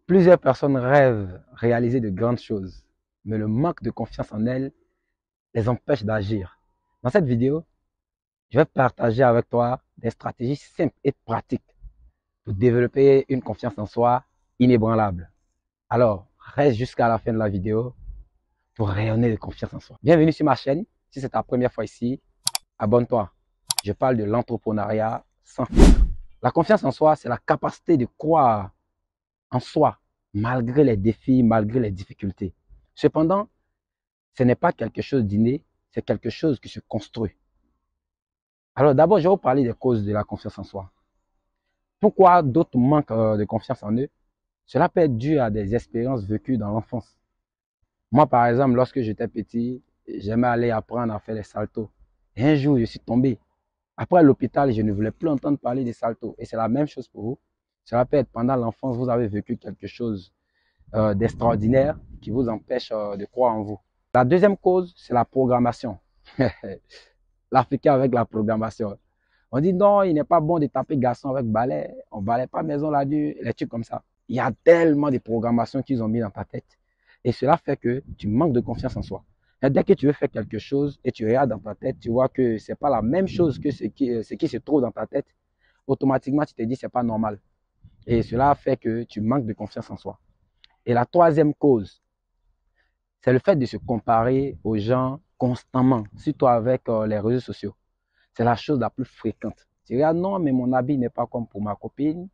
Plusieurs personnes rêvent réaliser de grandes choses, mais le manque de confiance en elles les empêche d'agir. Dans cette vidéo, je vais partager avec toi des stratégies simples et pratiques pour développer une confiance en soi inébranlable. Alors, reste jusqu'à la fin de la vidéo pour rayonner de confiance en soi. Bienvenue sur ma chaîne. Si c'est ta première fois ici, abonne-toi. Je parle de l'entrepreneuriat sans filtre. La confiance en soi, c'est la capacité de croire en soi, malgré les défis, malgré les difficultés. Cependant, ce n'est pas quelque chose d'inné, c'est quelque chose qui se construit. Alors d'abord, je vais vous parler des causes de la confiance en soi. Pourquoi d'autres manquent de confiance en eux? Cela peut être dû à des expériences vécues dans l'enfance. Moi, par exemple, lorsque j'étais petit, j'aimais aller apprendre à faire les saltos. Et un jour, je suis tombé. Après l'hôpital, je ne voulais plus entendre parler des saltos. Et c'est la même chose pour vous. Cela peut être pendant l'enfance, vous avez vécu quelque chose d'extraordinaire qui vous empêche de croire en vous. La deuxième cause, c'est la programmation. L'Africain avec la programmation. On dit non, il n'est pas bon de taper garçon avec balai. On ne balaie pas maison là-dessus, les trucs comme ça. Il y a tellement de programmations qu'ils ont mis dans ta tête. Et cela fait que tu manques de confiance en soi. Et dès que tu veux faire quelque chose et tu regardes dans ta tête, tu vois que ce n'est pas la même chose que ce qui se trouve dans ta tête. Automatiquement, tu te dis que ce n'est pas normal. Et cela fait que tu manques de confiance en soi. Et la troisième cause, c'est le fait de se comparer aux gens constamment, surtout avec les réseaux sociaux. C'est la chose la plus fréquente. Tu regardes, non, mais mon habit n'est pas comme pour ma copine.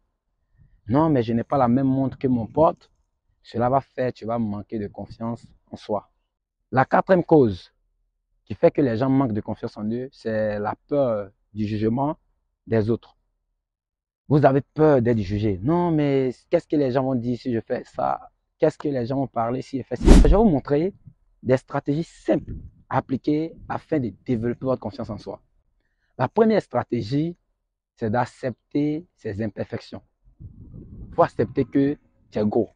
Non, mais je n'ai pas la même montre que mon pote. Cela va faire, tu vas manquer de confiance en soi. La quatrième cause qui fait que les gens manquent de confiance en eux, c'est la peur du jugement des autres. Vous avez peur d'être jugé. Non, mais qu'est-ce que les gens vont dire si je fais ça? Qu'est-ce que les gens vont parler si je fais ça? Je vais vous montrer des stratégies simples à appliquer afin de développer votre confiance en soi. La première stratégie, c'est d'accepter ses imperfections. Il faut accepter que tu es gros.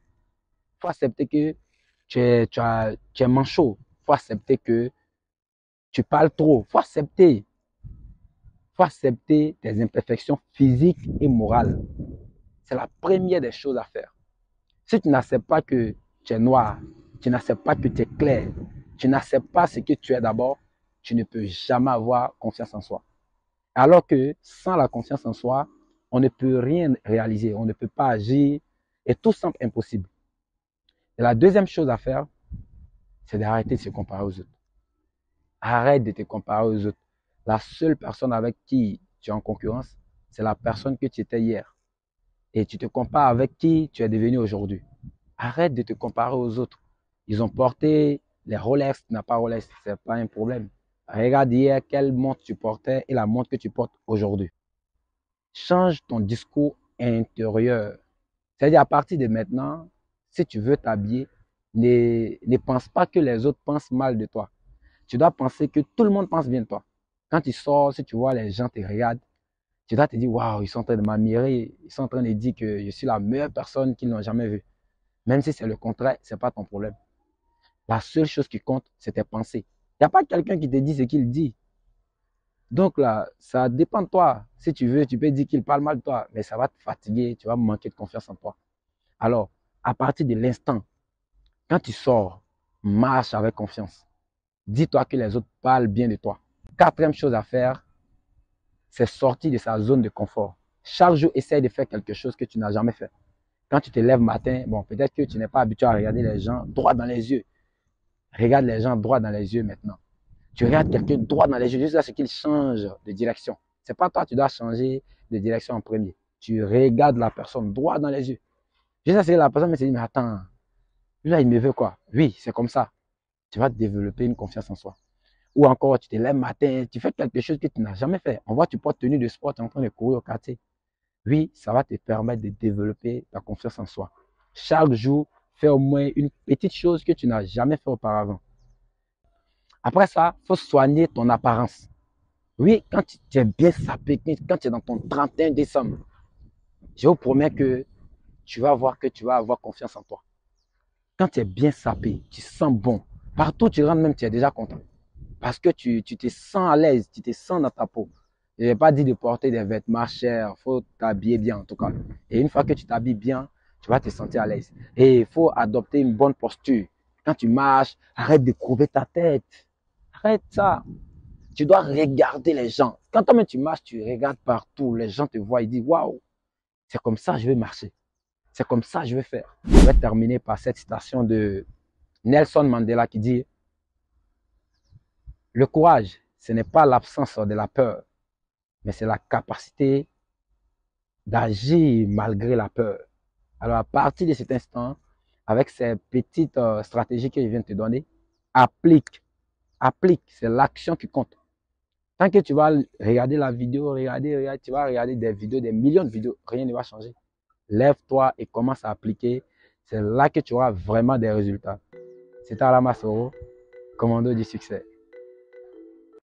Il faut accepter que tu es manchot. Il faut accepter que tu parles trop. Il faut accepter tes imperfections physiques et morales. C'est la première des choses à faire. Si tu n'acceptes pas que tu es noir, tu n'acceptes pas que tu es clair, tu n'acceptes pas ce que tu es d'abord, tu ne peux jamais avoir confiance en soi. Alors que sans la confiance en soi, on ne peut rien réaliser, on ne peut pas agir et tout semble impossible. Et la deuxième chose à faire, c'est d'arrêter de se comparer aux autres. Arrête de te comparer aux autres. La seule personne avec qui tu es en concurrence, c'est la personne que tu étais hier. Et tu te compares avec qui tu es devenu aujourd'hui. Arrête de te comparer aux autres. Ils ont porté les Rolex, tu n'as pas Rolex, ce n'est pas un problème. Regarde hier quelle montre tu portais et la montre que tu portes aujourd'hui. Change ton discours intérieur. C'est-à-dire à partir de maintenant, si tu veux t'habiller, ne pense pas que les autres pensent mal de toi. Tu dois penser que tout le monde pense bien de toi. Quand tu sors, si tu vois les gens te regardent, tu dois te dire, waouh, ils sont en train de m'admirer, ils sont en train de dire que je suis la meilleure personne qu'ils n'ont jamais vue. Même si c'est le contraire, ce n'est pas ton problème. La seule chose qui compte, c'est tes pensées. Il n'y a pas quelqu'un qui te dit ce qu'il dit. Donc là, ça dépend de toi. Si tu veux, tu peux dire qu'il parle mal de toi, mais ça va te fatiguer, tu vas manquer de confiance en toi. Alors, à partir de l'instant, quand tu sors, marche avec confiance. Dis-toi que les autres parlent bien de toi. Quatrième chose à faire, c'est sortir de sa zone de confort. Chaque jour, essaye de faire quelque chose que tu n'as jamais fait. Quand tu te lèves matin, bon, peut-être que tu n'es pas habitué à regarder les gens droit dans les yeux. Regarde les gens droit dans les yeux maintenant. Tu regardes quelqu'un droit dans les yeux jusqu'à ce qu'il change de direction. C'est pas toi, tu dois changer de direction en premier. Tu regardes la personne droit dans les yeux. Jusqu'à ce que la personne me dit, mais attends, là, il me veut quoi? Oui, c'est comme ça. Tu vas développer une confiance en soi. Ou encore, tu te lèves matin, tu fais quelque chose que tu n'as jamais fait. On voit, tu portes tenue de sport, tu es en train de courir au quartier. Oui, ça va te permettre de développer ta confiance en soi. Chaque jour, fais au moins une petite chose que tu n'as jamais fait auparavant. Après ça, il faut soigner ton apparence. Oui, quand tu es bien sapé, quand tu es dans ton 31 décembre, je vous promets que tu vas voir que tu vas avoir confiance en toi. Quand tu es bien sapé, tu sens bon. Partout où tu rentres même, tu es déjà content. Parce que tu te sens à l'aise, tu te sens dans ta peau. Je n'ai pas dit de porter des vêtements chers, il faut t'habiller bien en tout cas. Et une fois que tu t'habilles bien, tu vas te sentir à l'aise. Et il faut adopter une bonne posture. Quand tu marches, arrête de courber ta tête. Arrête ça. Tu dois regarder les gens. Quand toi-même tu marches, tu regardes partout. Les gens te voient et disent, waouh, c'est comme ça que je vais marcher. C'est comme ça que je vais faire. Je vais terminer par cette citation de Nelson Mandela qui dit, le courage, ce n'est pas l'absence de la peur, mais c'est la capacité d'agir malgré la peur. Alors, à partir de cet instant, avec ces petites stratégies que je viens de te donner, applique. Applique, c'est l'action qui compte. Tant que tu vas regarder la vidéo, regarder, tu vas regarder des vidéos, des millions de vidéos, rien ne va changer. Lève-toi et commence à appliquer. C'est là que tu auras vraiment des résultats. C'était Alama Soro, commando du succès.